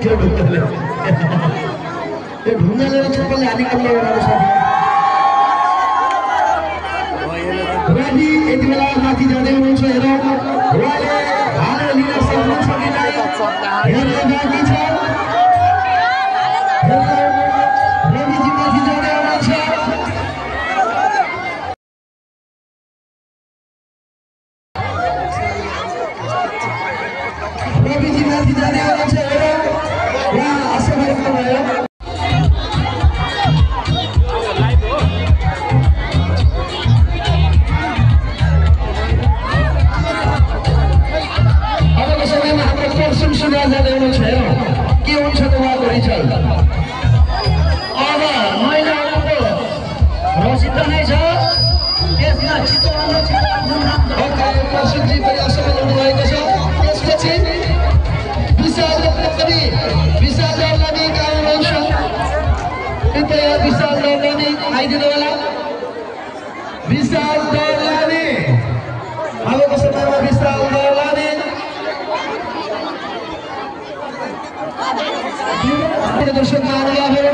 त्यो ढुङ्गाले त्यो ढुङ्गाले चप्पलले हानिकन लगाएर साथी राजी यति बेला माथि जाँदै हुनुहुन्छ हेरौँ उहाँले भाडा लिन सक्नुहुन्छ कि नै हेर्न बाँकी छ रविजी माथि जाँदै हुनुहुन्छ रविजी माथि जाँदै हुनुहुन्छ हेरौँ उहाँ असफल भयो के हुन्छ त उहाँको रिजल्ट अब महिलाहरूको रसिद नै छ त्यसमा प्रसुजी पनि असफल हुनुभएको छ त्यसपछि विशाल दौलानी कहाँ हुनुहुन्छ कृपया विशाल दौलानी आइदिनु होला विशाल दौलानी अबको समयमा विशाल दौलानी दर्शक महानुभावहरू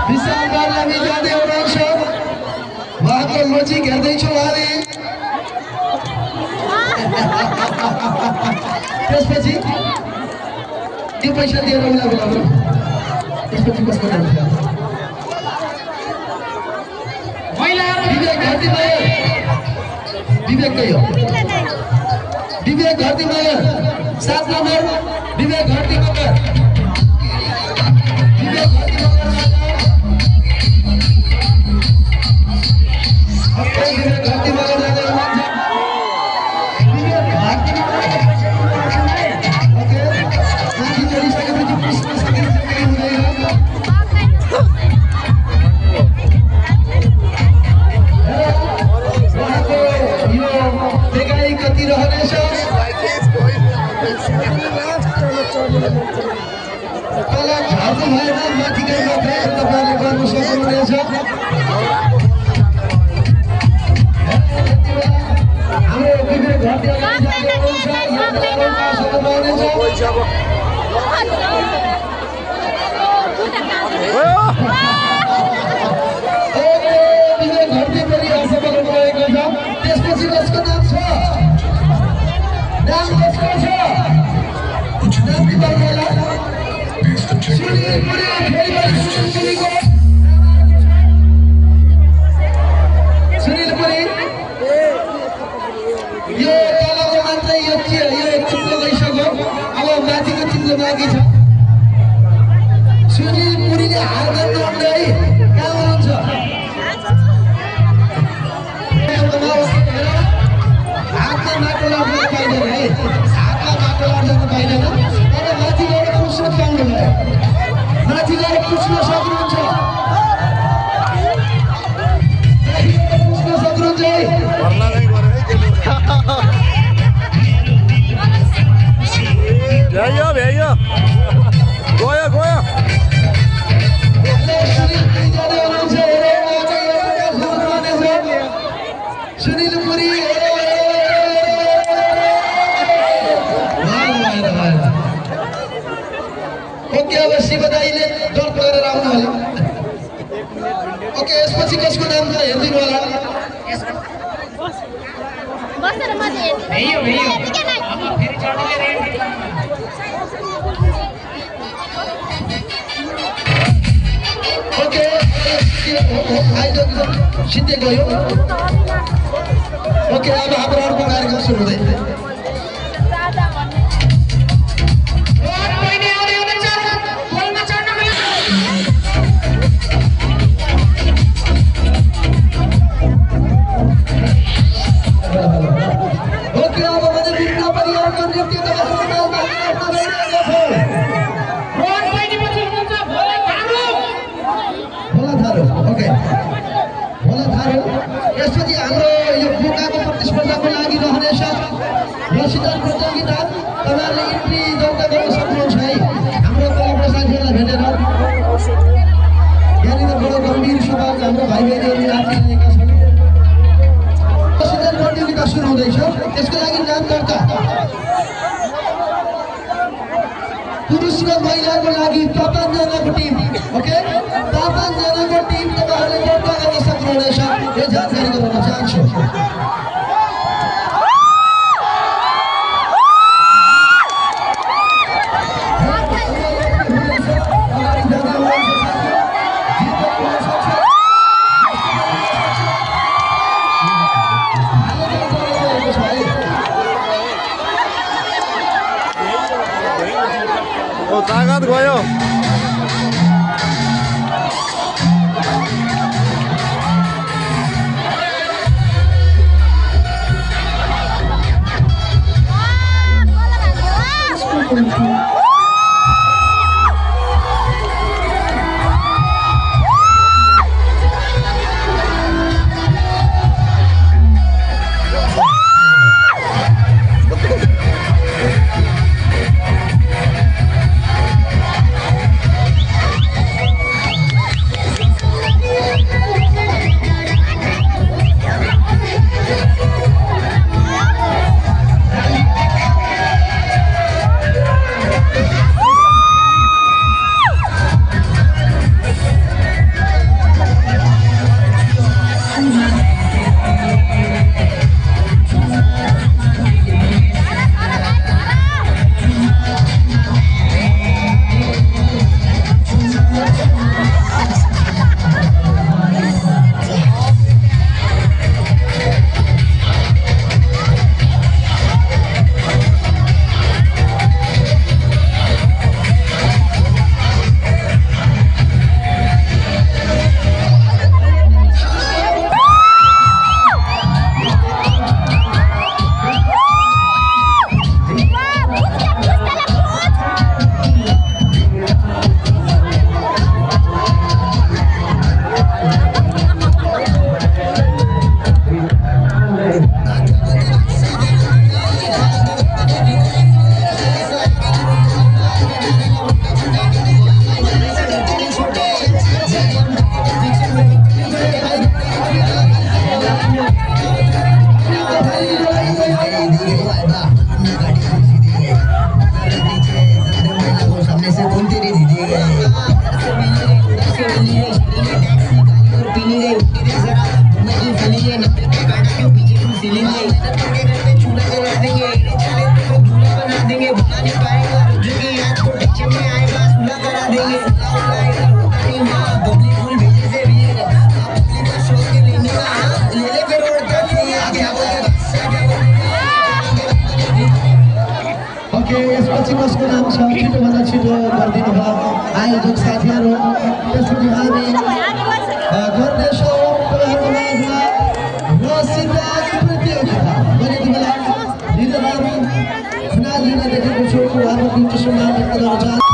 विशाल दौलानी जाँदै हुनुहुन्छ उहाँको लोजिक हेर्दैछु उहाँले त्यसपछि त्यो पैसा दिएर उसलाई बोलाउनु त्यसपछि कसको नाम थियो विवेक गयो विवेक घरती मगर 7 नंबर विवेक घरती मगर विवेक घरती मगर सिद्धे गयो ओके अब हाम्रो अर्को कार्यक्रम सुरु हुँदै हाम्रो भाइ बहिनीहरु आफै आएका छन् छ त्यसको लागि नाम दर्ता पुरुष र महिलाको लागि 55 जनाको टिम ओके 55 जनाको टिम तपाईहरुले दर्ता गर्न सक्नुहुनेछ यो जानकारी गराउन चाहन्छु तागत गयो यसपछि कसको नाम छ छिटोभन्दा छिटो गरिदिनु भयो आयोजक साथीहरू त्यसपछि हामी गर्दैछौँ तपाईँहरूको माझमा रसिदा प्रतियोगिता गरेको बेला लिडरहरू खुला लिन देखेको छु उहाँको बिन्ती सम्मान व्यक्त गर्न चाहन्छु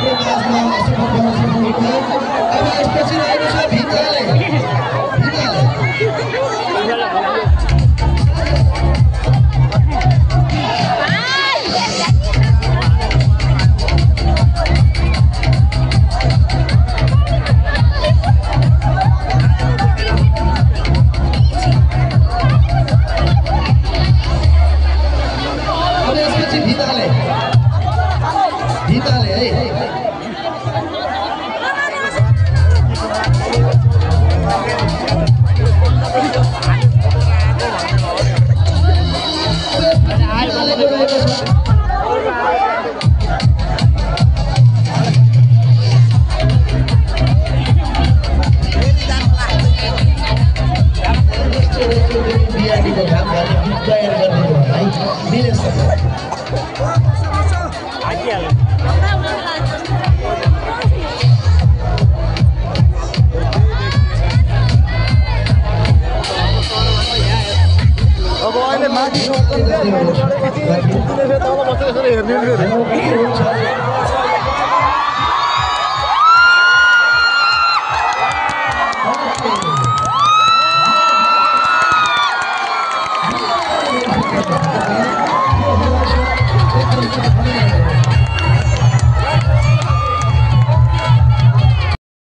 को माझमा सफल गर्न सक्नुभयो। अब यसपछि रहेको छ भित्ताले